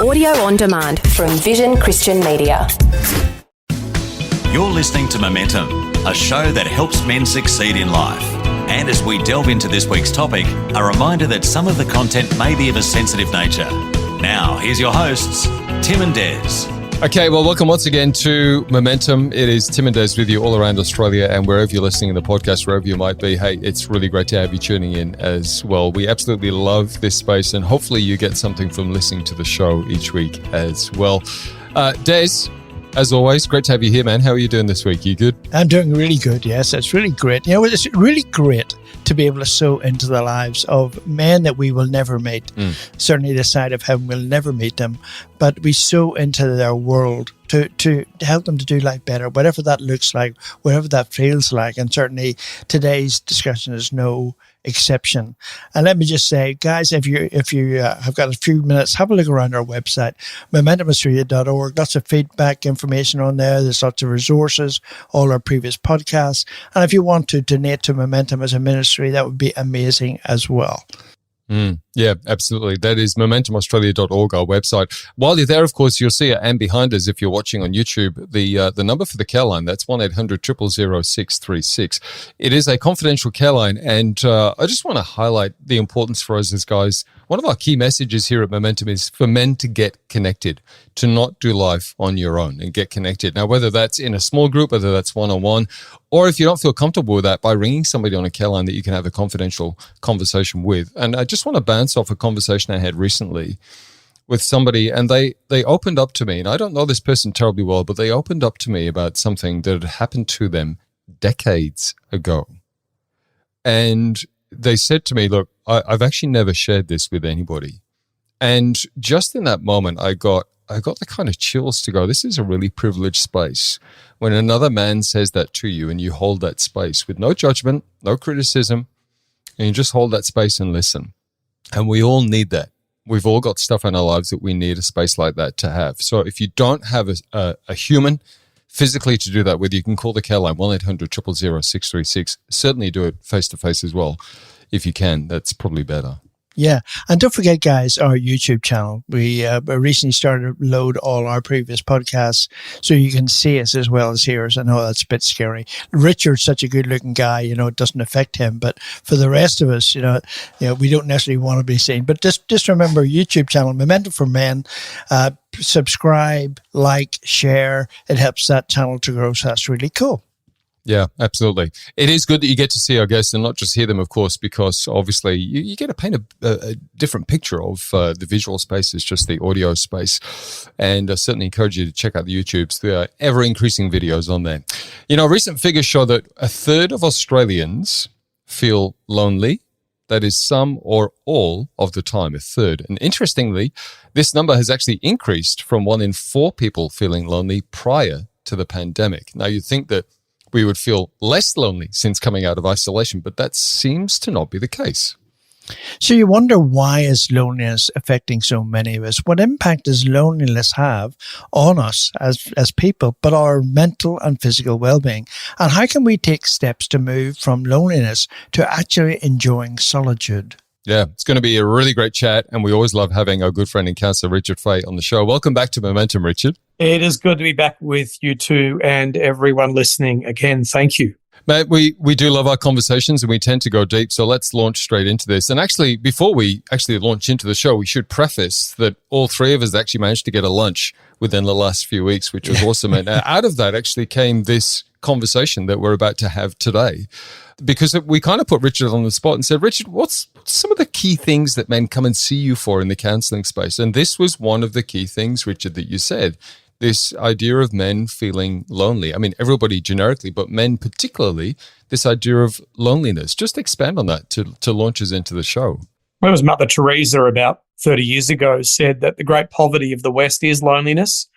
Audio on demand from Vision Christian Media. You're listening to Momentum, a show that helps men succeed in life. And as we delve into this week's topic, a reminder that some of the content may be of a sensitive nature. Now, here's your hosts, Tim and Des. Okay, well, welcome once again to Momentum. It is Tim and Des with you all around Australia and wherever you're listening in the podcast, wherever you might be. Hey, it's really great to have you tuning in as well. We absolutely love this space and hopefully you get something from listening to the show each week as well. Des, as always, great to have you here, man. How are you doing this week? You good? I'm doing really good, yes. It's really great. You know, it's really great to be able to sow into the lives of men that we will never meet. Certainly this side of heaven, we'll never meet them. But we sow into their world to help them to do life better, whatever that looks like, whatever that feels like. And certainly today's discussion is no exception. And let me just say, guys, if you have got a few minutes, have a look around our website, momentumaustralia.org. Lots of feedback information on there. There's lots of resources, all our previous podcasts. And if you want to donate to Momentum as a ministry, that would be amazing as well. Yeah, absolutely. That is momentumaustralia.org, our website. While you're there, of course, you'll see it, and behind us, if you're watching on YouTube, the number for the care line, that's 1-800-000-636. It is a confidential care line, and I just want to highlight the importance for us as guys. One of our key messages here at Momentum is for men to get connected, to not do life on your own and get connected. Now, whether that's in a small group, whether that's one-on-one, or if you don't feel comfortable with that, by ringing somebody on a care line that you can have a confidential conversation with. And I just want to bounce off a conversation I had recently with somebody, and they opened up to me, and I don't know this person terribly well, but they opened up to me about something that had happened to them decades ago. And they said to me, look, I've actually never shared this with anybody. And just in that moment, I got the kind of chills to go, this is a really privileged space. When another man says that to you and you hold that space with no judgment, no criticism, and you just hold that space and listen. And we all need that. We've all got stuff in our lives that we need a space like that to have. So if you don't have a human physically to do that with, you can call the care line, 1-800-000-636. Certainly do it face-to-face as well. If you can, that's probably better. Yeah. And don't forget, guys, our YouTube channel. We recently started to load all our previous podcasts so you can see us as well as hear us. I know that's a bit scary. Richard's such a good-looking guy, it doesn't affect him. But for the rest of us, we don't necessarily want to be seen. But just remember, YouTube channel, Momentum for Men. Subscribe, like, share. It helps that channel to grow, so that's really cool. Yeah, absolutely. It is good that you get to see our guests and not just hear them, of course, because obviously you get to paint a different picture of the visual space as just the audio space. And I certainly encourage you to check out the YouTubes. There are ever-increasing videos on there. Recent figures show that a third of Australians feel lonely. That is some or all of the time, a third. And interestingly, this number has actually increased from 1 in 4 people feeling lonely prior to the pandemic. Now, you'd think that we would feel less lonely since coming out of isolation, but that seems to not be the case. So you wonder, why is loneliness affecting so many of us? What impact does loneliness have on us as people, but our mental and physical well-being? And how can we take steps to move from loneliness to actually enjoying solitude? Yeah, it's going to be a really great chat, and we always love having our good friend and counselor, Richard Fay, on the show. Welcome back to Momentum, Richard. It is good to be back with you two and everyone listening. Again, thank you. Mate, we do love our conversations and we tend to go deep, so let's launch straight into this. And actually, before we actually launch into the show, we should preface that all three of us actually managed to get a lunch within the last few weeks, which was awesome. And out of that actually came this conversation that we're about to have today, because we kind of put Richard on the spot and said, Richard, what's some of the key things that men come and see you for in the counseling space? And this was one of the key things, Richard, that you said. This idea of men feeling lonely. I mean, everybody generically, but men particularly, this idea of loneliness. Just expand on that to launch us into the show. Well, it was Mother Teresa about 30 years ago said that the great poverty of the West is loneliness.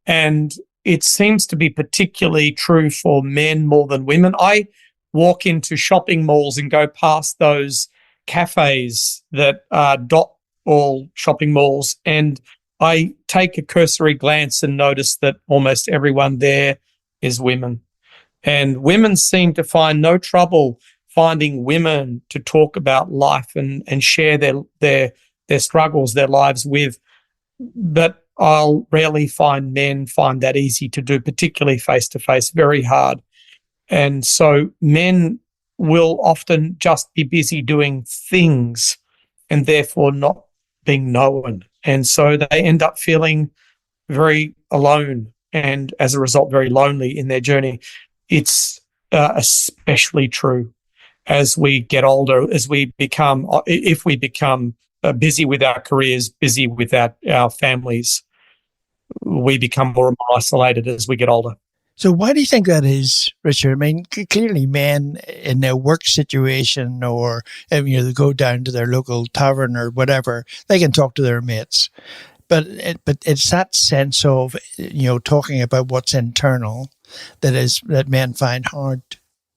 And it seems to be particularly true for men more than women. I walk into shopping malls and go past those cafes that dot all shopping malls, and I take a cursory glance and notice that almost everyone there is women. And women seem to find no trouble finding women to talk about life and share their struggles, their lives with. but I'll rarely find men find that easy to do, particularly face-to-face, very hard. And so men will often just be busy doing things and therefore not being known. And so they end up feeling very alone and as a result, very lonely in their journey. It's especially true as we get older, as we become, if we become busy with our careers, busy with our families, we become more and more isolated as we get older. So why do you think that is, Richard? I mean, clearly men in their work situation or they go down to their local tavern or whatever, they can talk to their mates. But it's that sense of, talking about what's internal that men find hard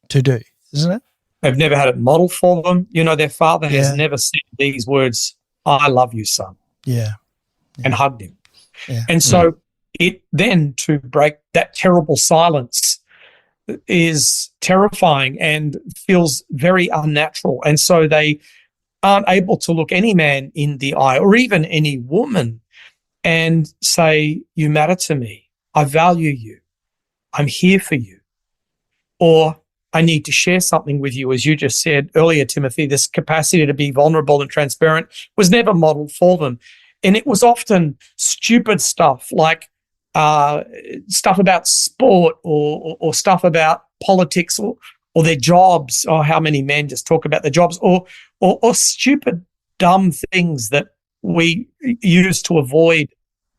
to do, isn't it? They've never had it modeled for them. Their father has never said these words, "I love you, son," and hugged him. Yeah. And so it then to break that terrible silence is terrifying and feels very unnatural. And so they aren't able to look any man in the eye or even any woman and say, "You matter to me. I value you. I'm here for you." Or, "I need to share something with you." As you just said earlier, Timothy, this capacity to be vulnerable and transparent was never modeled for them. And it was often stupid stuff like stuff about sport or stuff about politics or their jobs, or how many men just talk about their jobs, or stupid, dumb things that we use to avoid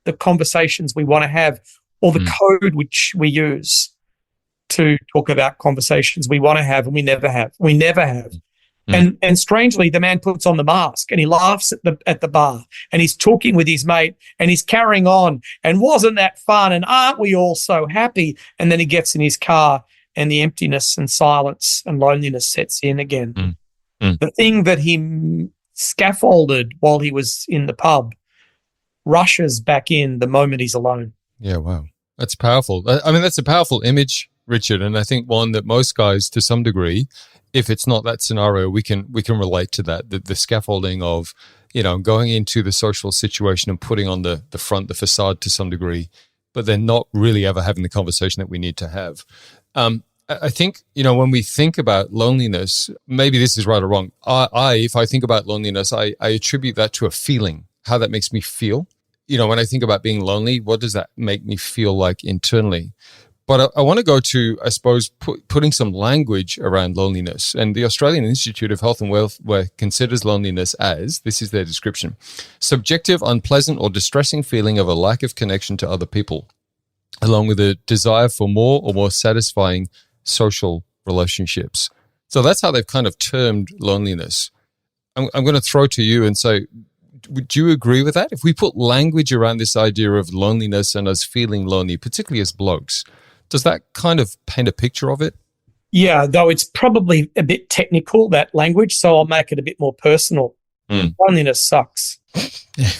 the conversations we want to have, or the code which we use to talk about conversations we want to have and we never have. We never have. And strangely, the man puts on the mask and he laughs at the bar and he's talking with his mate and he's carrying on. And wasn't that fun? And aren't we all so happy? And then he gets in his car and the emptiness and silence and loneliness sets in again. The thing that he scaffolded while he was in the pub rushes back in the moment he's alone. Yeah, wow. That's powerful. I mean, that's a powerful image, Richard, and I think one that most guys, to some degree, if it's not that scenario, we can relate to that. The scaffolding of, going into the social situation and putting on the facade to some degree, but then not really ever having the conversation that we need to have. I think, when we think about loneliness, maybe this is right or wrong. If I think about loneliness, I attribute that to a feeling, how that makes me feel. When I think about being lonely, what does that make me feel like internally? But I want to go to, I suppose, putting some language around loneliness. And the Australian Institute of Health and Welfare considers loneliness as, this is their description, subjective, unpleasant or distressing feeling of a lack of connection to other people, along with a desire for more or more satisfying social relationships. So that's how they've kind of termed loneliness. I'm going to throw to you and say, would you agree with that? If we put language around this idea of loneliness and us feeling lonely, particularly as blokes, does that kind of paint a picture of it? Yeah, though it's probably a bit technical, that language, so I'll make it a bit more personal. Loneliness sucks.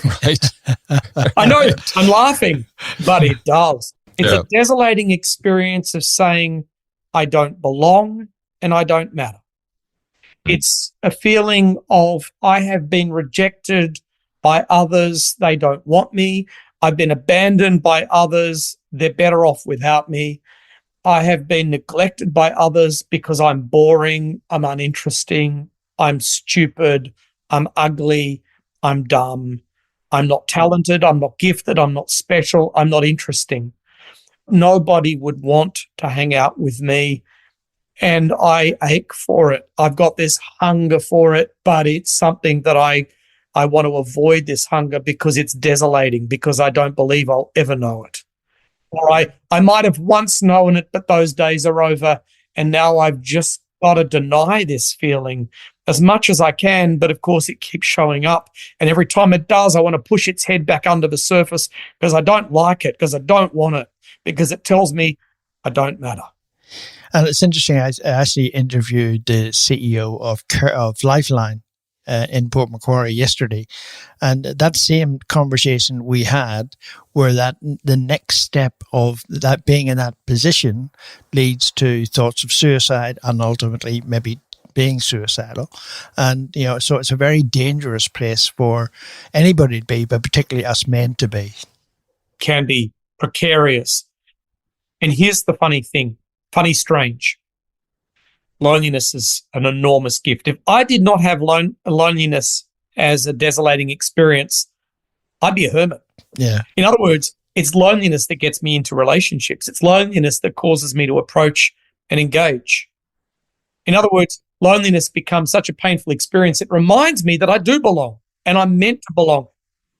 Right. I know, I'm laughing, but it does. It's a desolating experience of saying, I don't belong and I don't matter. It's a feeling of I have been rejected by others. They don't want me. I've been abandoned by others. They're better off without me. I have been neglected by others because I'm boring, I'm uninteresting, I'm stupid, I'm ugly, I'm dumb, I'm not talented, I'm not gifted, I'm not special, I'm not interesting. Nobody would want to hang out with me, and I ache for it. I've got this hunger for it, but it's something that I want to avoid, this hunger, because it's desolating, because I don't believe I'll ever know it. Or I might have once known it, but those days are over, and now I've just got to deny this feeling as much as I can, but of course it keeps showing up. And every time it does, I want to push its head back under the surface because I don't like it, because I don't want it, because it tells me I don't matter. And it's interesting, I actually interviewed the CEO of Lifeline in Port Macquarie yesterday, and that same conversation we had, where that the next step of that being in that position leads to thoughts of suicide and ultimately maybe being suicidal. And, so it's a very dangerous place for anybody to be, but particularly us men to be. Can be precarious. And here's the funny thing, strange. Loneliness is an enormous gift. If I did not have loneliness as a desolating experience, I'd be a hermit. Yeah. In other words, it's loneliness that gets me into relationships. It's loneliness that causes me to approach and engage. In other words, loneliness becomes such a painful experience. It reminds me that I do belong and I'm meant to belong.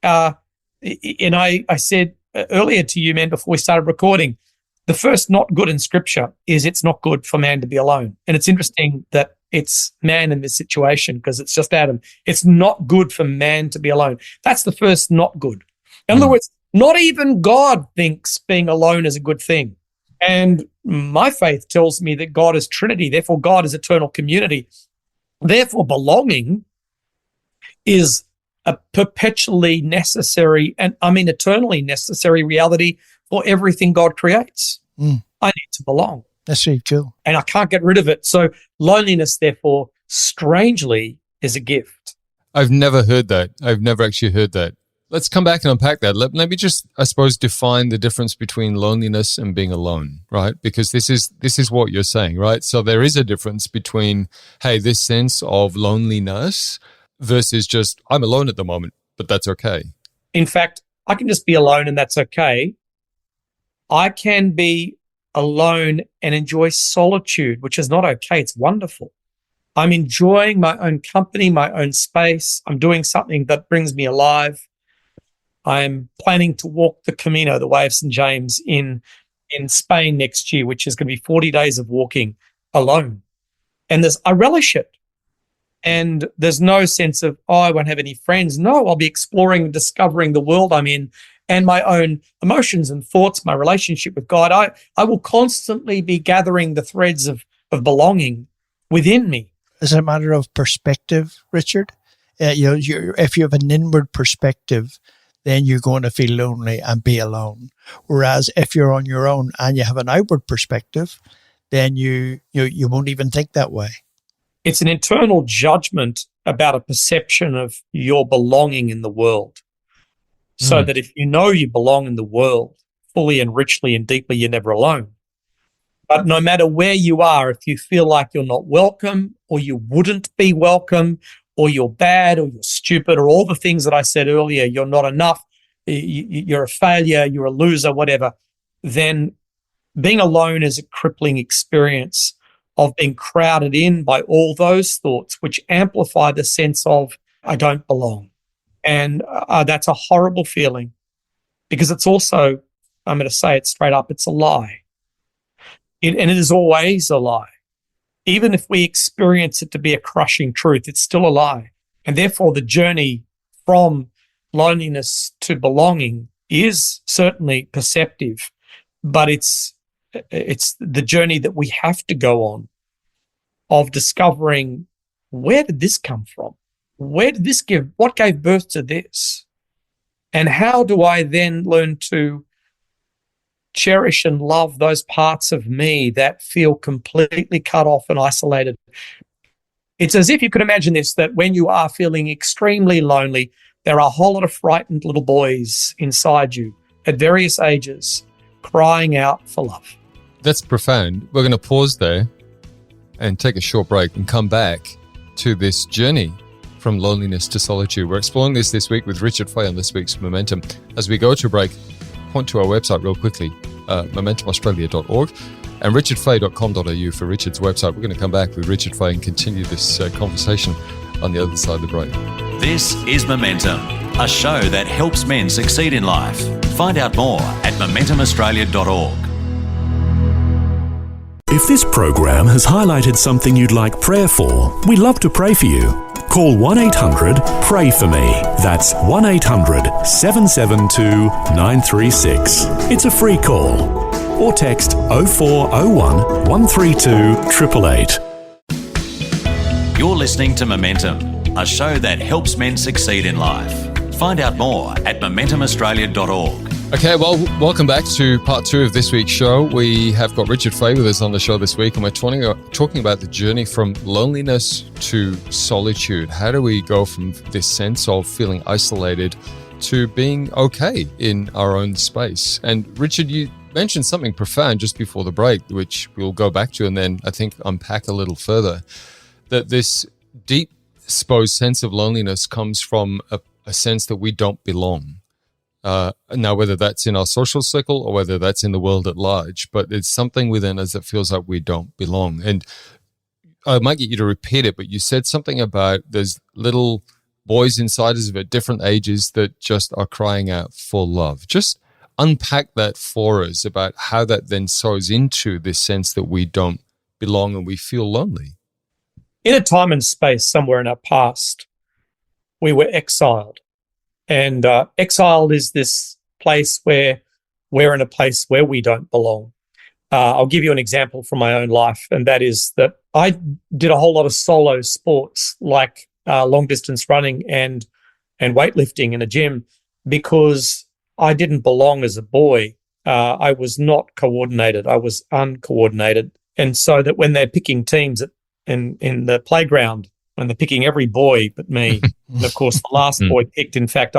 And I said earlier to you, man, before we started recording, the first not good in Scripture is it's not good for man to be alone. And it's interesting that it's man in this situation because it's just Adam. It's not good for man to be alone. That's the first not good. In other words, not even God thinks being alone is a good thing. And my faith tells me that God is Trinity, therefore God is eternal community. Therefore belonging is a perpetually necessary and eternally necessary reality for everything God creates. I need to belong. That's really cool. And I can't get rid of it. So loneliness, therefore, strangely, is a gift. I've never heard that. I've never actually heard that. Let's come back and unpack that. Let me just, I suppose, define the difference between loneliness and being alone, right? Because this is what you're saying, right? So there is a difference between, hey, this sense of loneliness versus just, I'm alone at the moment, but that's okay. In fact, I can just be alone and that's okay. I can be alone and enjoy solitude, which is not okay. It's wonderful. I'm enjoying my own company, my own space. I'm doing something that brings me alive. I'm planning to walk the Camino, the Way of St. James, in Spain next year, which is going to be 40 days of walking alone. And I relish it. And there's no sense of, I won't have any friends. No, I'll be exploring and discovering the world I'm in and my own emotions and thoughts, my relationship with God. I will constantly be gathering the threads of belonging within me. Is it a matter of perspective, Richard? If you have an inward perspective, then you're going to feel lonely and be alone. Whereas if you're on your own and you have an outward perspective, then you won't even think that way. It's an internal judgment about a perception of your belonging in the world. So that if you know you belong in the world fully and richly and deeply, you're never alone. But no matter where you are, if you feel like you're not welcome or you wouldn't be welcome or you're bad or you're stupid or all the things that I said earlier, you're not enough, you're a failure, you're a loser, whatever, then being alone is a crippling experience of being crowded in by all those thoughts, which amplify the sense of, I don't belong. And that's a horrible feeling because it's also, I'm going to say it straight up, it's a lie. And it is always a lie. Even if we experience it to be a crushing truth, it's still a lie. And therefore, the journey from loneliness to belonging is certainly perceptive, but it's the journey that we have to go on of discovering, where did this come from? What gave birth to this? And how do I then learn to cherish and love those parts of me that feel completely cut off and isolated? It's as if you could imagine this, that when you are feeling extremely lonely, there are a whole lot of frightened little boys inside you at various ages crying out for love. That's profound. We're going to pause there and take a short break and come back to this journey from loneliness to solitude. We're exploring this week with Richard Fay on this week's Momentum. As we go to break, point to our website real quickly, momentumaustralia.org and richardfay.com.au for Richard's website. We're going to come back with Richard Fay and continue this conversation on the other side of the break. This is Momentum, a show that helps men succeed in life. Find out more at momentumaustralia.org. If this program has highlighted something you'd like prayer for, we'd love to pray for you. Call 1-800-PRAY-FOR-ME. That's 1-800-772-936. It's a free call. Or text 0401 132 888. You're listening to Momentum, a show that helps men succeed in life. Find out more at momentumaustralia.org. Okay, well, welcome back to part 2 of this week's show. We have got Richard Fay with us on the show this week, and we're talking about the journey from loneliness to solitude. How do we go from this sense of feeling isolated to being okay in our own space? And Richard, you mentioned something profound just before the break, which we'll go back to and then I think unpack a little further, that this deep, supposed sense of loneliness comes from a sense that we don't belong. Now, whether that's in our social circle or whether that's in the world at large, but it's something within us that feels like we don't belong. And I might get you to repeat it, but you said something about there's little boys inside us at different ages that just are crying out for love. Just unpack that for us about how that then sows into this sense that we don't belong and we feel lonely. In a time and space somewhere in our past, we were exiled. And exiled is this place where we're in a place where we don't belong. I'll give you an example from my own life, and that is that I did a whole lot of solo sports like long-distance running and weightlifting in a gym because I didn't belong as a boy. I was not coordinated. I was uncoordinated. And so that when they're picking teams in the playground, when they're picking every boy but me, and of course the last boy picked, in fact,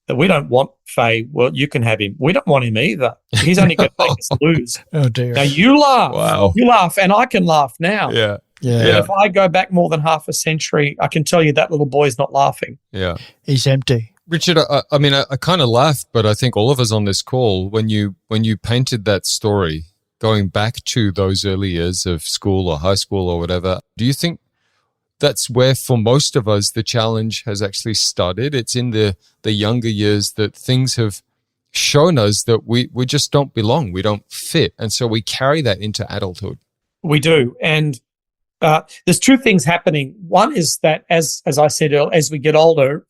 we don't want Fay. Well, you can have him. We don't want him either. He's only going to make us lose. Oh, dear. Now you laugh. Wow. You laugh, and I can laugh now. Yeah. And if I go back more than half a century, I can tell you that little boy's not laughing. Yeah. He's empty. Richard, I mean, I kind of laughed, but I think all of us on this call, when you painted that story, going back to those early years of school or high school or whatever, do you think that's where, for most of us, the challenge has actually started? It's in the younger years that things have shown us that we just don't belong, we don't fit, and so we carry that into adulthood. We do, and there's two things happening. One is that, as I said earlier, as we get older,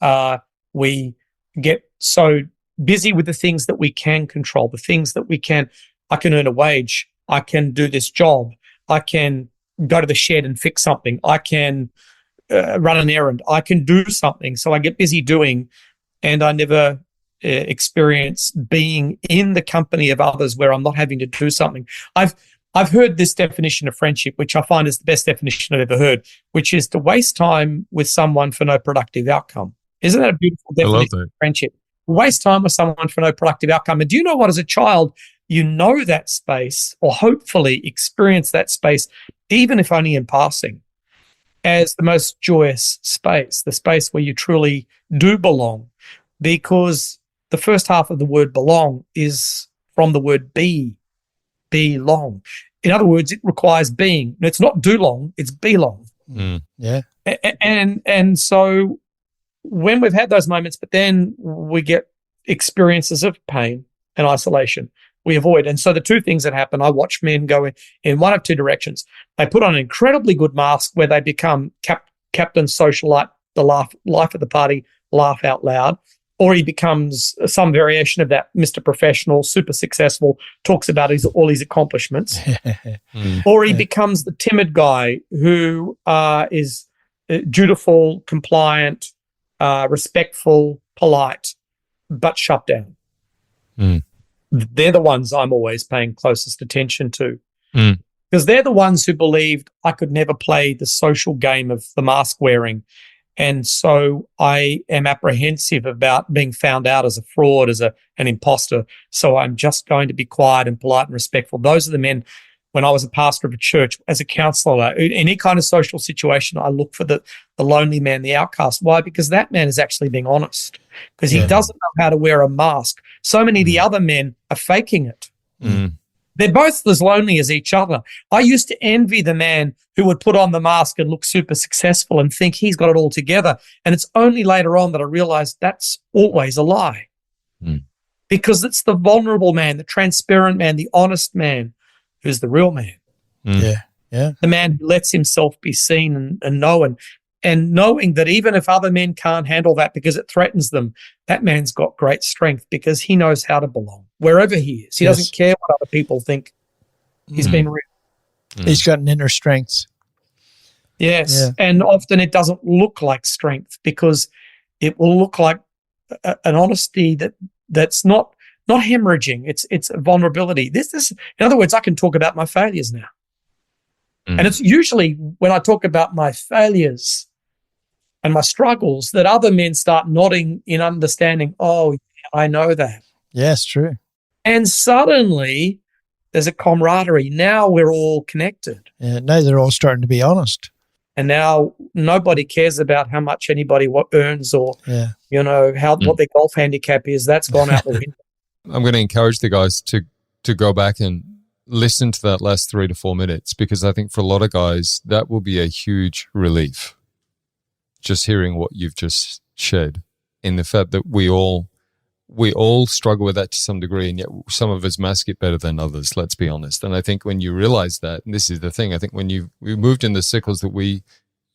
we get so busy with the things that we can control, the things that we can. I can earn a wage. I can do this job. I can go to the shed and fix something. I can run an errand. I can do something. So I get busy doing, and I never experience being in the company of others where I'm not having to do something. I've heard this definition of friendship, which I find is the best definition I've ever heard, which is to waste time with someone for no productive outcome. Isn't that a beautiful definition of friendship? Waste time with someone for no productive outcome. And do you know what, as a child, you know that space, or hopefully experience that space, even if only in passing, as the most joyous space, the space where you truly do belong, because the first half of the word belong is from the word belong. In other words, it requires being. It's not do long, it's belong. Yeah. And so when we've had those moments, but then we get experiences of pain and isolation, we avoid. And so the two things that happen, I watch men go in one of two directions. They put on an incredibly good mask where they become captain socialite, the life of the party, laugh out loud, or he becomes some variation of that, Mr. Professional, super successful, talks about all his accomplishments, or he becomes the timid guy who is dutiful, compliant, respectful, polite, but shut down. They're the ones I'm always paying closest attention to, because they're the ones who believed I could never play the social game of the mask wearing. And so I am apprehensive about being found out as a fraud, as an imposter. So I'm just going to be quiet and polite and respectful. Those are the men. When I was a pastor of a church, as a counselor, in any kind of social situation, I look for the lonely man, the outcast. Why? Because that man is actually being honest, because he doesn't know how to wear a mask. So many of the other men are faking it. They're both as lonely as each other. I used to envy the man who would put on the mask and look super successful and think he's got it all together. And it's only later on that I realized that's always a lie, because it's the vulnerable man, the transparent man, the honest man who's the real man. The man who lets himself be seen and known, and knowing that even if other men can't handle that because it threatens them, that man's got great strength because he knows how to belong wherever he is. He doesn't care what other people think. He's been real. He's got an inner strength. Yes. Yeah. And often it doesn't look like strength, because it will look like an honesty that's not not hemorrhaging. It's vulnerability. This, in other words, I can talk about my failures now. And it's usually when I talk about my failures and my struggles that other men start nodding in understanding, oh, I know that. Yes, true. And suddenly there's a camaraderie. Now we're all connected. Yeah, now they're all starting to be honest. And now nobody cares about how much anybody earns or, what their golf handicap is. That's gone out the window. I'm going to encourage the guys to go back and listen to that last 3 to 4 minutes, because I think for a lot of guys, that will be a huge relief. Just hearing what you've just shared, in the fact that we all struggle with that to some degree, and yet some of us mask it better than others, let's be honest. And I think when you realize that, and this is the thing, I think when we moved in the circles that we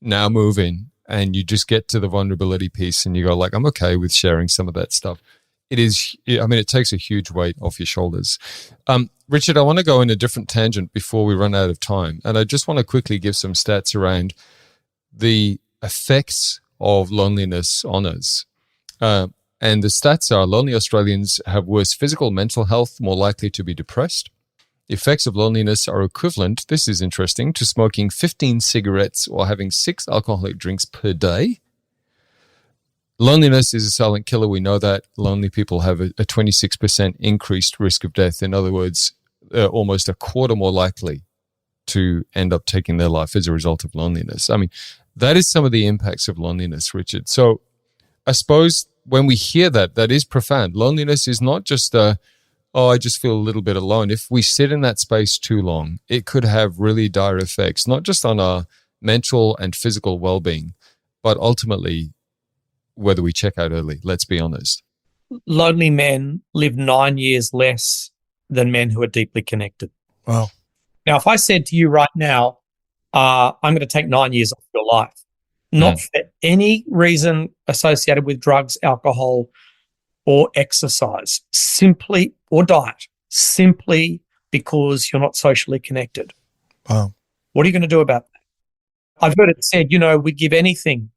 now move in, and you just get to the vulnerability piece and you go like, I'm okay with sharing some of that stuff. It takes a huge weight off your shoulders. Richard, I want to go in a different tangent before we run out of time. And I just want to quickly give some stats around the effects of loneliness on us. And the stats are lonely Australians have worse physical, mental health, more likely to be depressed. The effects of loneliness are equivalent, this is interesting, to smoking 15 cigarettes or having 6 alcoholic drinks per day. Loneliness is a silent killer. We know that. Lonely people have a 26% increased risk of death. In other words, almost a quarter more likely to end up taking their life as a result of loneliness. I mean, that is some of the impacts of loneliness, Richard. So I suppose when we hear that, that is profound. Loneliness is not just I just feel a little bit alone. If we sit in that space too long, it could have really dire effects, not just on our mental and physical well-being, but ultimately whether we check out early, let's be honest. Lonely men live 9 years less than men who are deeply connected. Wow. Now, if I said to you right now, I'm going to take 9 years off your life, not for any reason associated with drugs, alcohol, or exercise, simply, or diet, simply because you're not socially connected. Wow. What are you going to do about that? I've heard it said, we'd give anything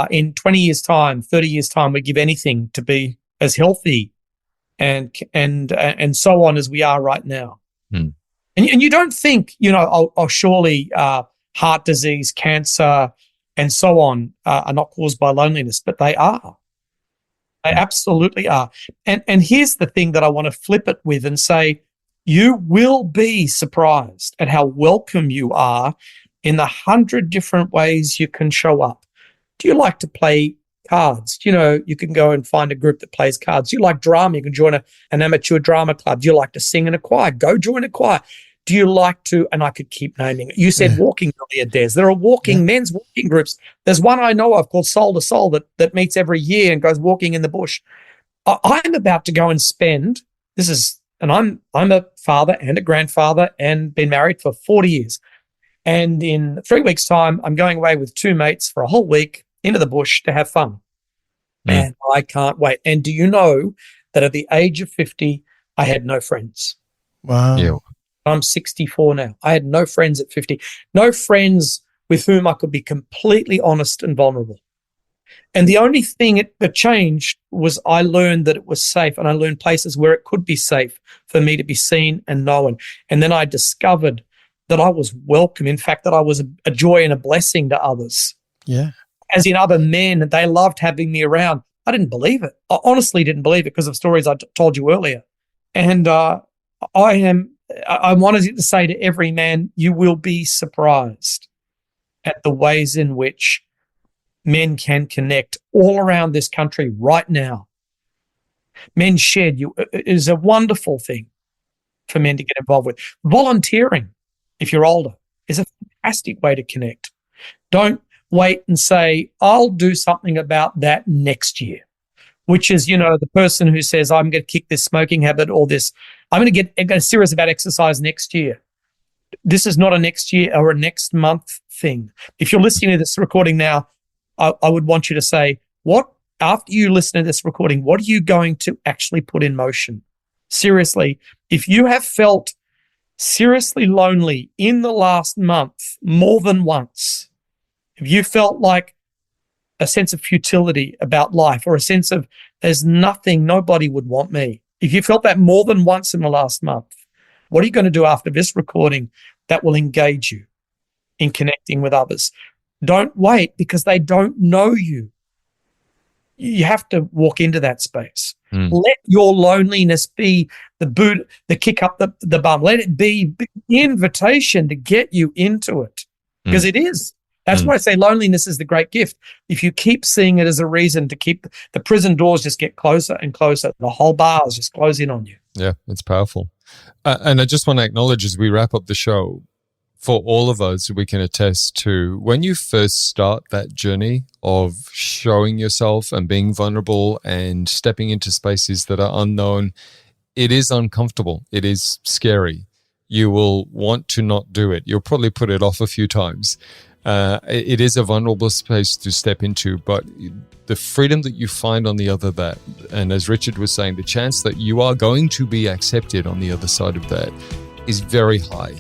in 20 years' time, 30 years' time, we'd give anything to be as healthy and so on as we are right now. And you don't think, surely heart disease, cancer, and so on are not caused by loneliness, but they are. They absolutely are. And here's the thing that I want to flip it with and say, you will be surprised at how welcome you are in the 100 different ways you can show up. Do you like to play cards? You can go and find a group that plays cards. Do you like drama? You can join an amateur drama club. Do you like to sing in a choir? Go join a choir. Do you like to, and I could keep naming it. You said walking earlier, Des. There are men's walking groups. There's one I know of called Soul to Soul that meets every year and goes walking in the bush. I'm about to go and spend, I'm a father and a grandfather and been married for 40 years. And in 3 weeks' time, I'm going away with 2 mates for a whole week into the bush to have fun. And I can't wait. And do you know that at the age of 50, I had no friends? Wow. Yeah. I'm 64 now. I had no friends at 50, no friends with whom I could be completely honest and vulnerable. And the only thing that changed was I learned that it was safe, and I learned places where it could be safe for me to be seen and known. And then I discovered that I was welcome. In fact, that I was a joy and a blessing to others. Yeah. As in other men, they loved having me around. I didn't believe it. I honestly didn't believe it because of stories I told you earlier. And I wanted to say to every man, you will be surprised at the ways in which men can connect all around this country right now. Men shed. It is a wonderful thing for men to get involved with. Volunteering, if you're older, is a fantastic way to connect. Don't wait and say, I'll do something about that next year, which is, the person who says, I'm going to kick this smoking habit or this, I'm going to get serious about exercise next year. This is not a next year or a next month thing. If you're listening to this recording now, I would want you to say, after you listen to this recording, what are you going to actually put in motion? Seriously, if you have felt seriously lonely in the last month more than once, if you felt like a sense of futility about life or a sense of there's nothing, nobody would want me, If you felt that more than once in the last month, what are you going to do after this recording that will engage you in connecting with others? Don't wait because they don't know you. You have to walk into that space. Let your loneliness be the boot, the kick up the bum. Let it be the invitation to get you into it, because it is. That's why I say loneliness is the great gift. If you keep seeing it as a reason to keep the prison doors just get closer and closer, the whole bars just close in on you. Yeah, it's powerful. And I just want to acknowledge as we wrap up the show, for all of us, we can attest to when you first start that journey of showing yourself and being vulnerable and stepping into spaces that are unknown, it is uncomfortable. It is scary. You will want to not do it. You'll probably put it off a few times. It is a vulnerable space to step into, but the freedom that you find on the other that, and as Richard was saying, the chance that you are going to be accepted on the other side of that is very high.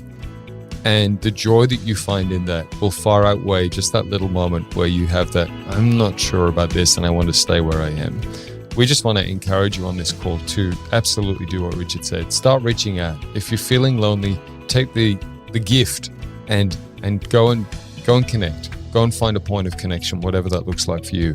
And the joy that you find in that will far outweigh just that little moment where you have that, I'm not sure about this and I want to stay where I am. We just want to encourage you on this call to absolutely do what Richard said. Start reaching out. If you're feeling lonely, take the gift and go and connect. Go and find a point of connection, whatever that looks like for you.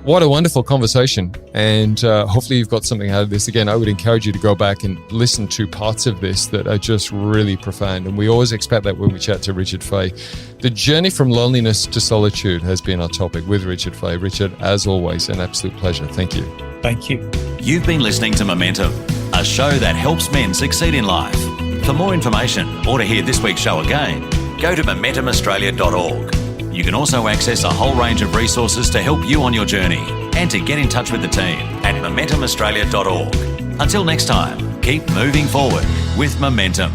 What a wonderful conversation. And hopefully you've got something out of this. Again, I would encourage you to go back and listen to parts of this that are just really profound. And we always expect that when we chat to Richard Fay. The journey from loneliness to solitude has been our topic with Richard Fay. Richard, as always, an absolute pleasure. Thank you. Thank you. You've been listening to Momentum, a show that helps men succeed in life. For more information or to hear this week's show again, go to momentumaustralia.org. You can also access a whole range of resources to help you on your journey and to get in touch with the team at momentumaustralia.org. Until next time, keep moving forward with Momentum.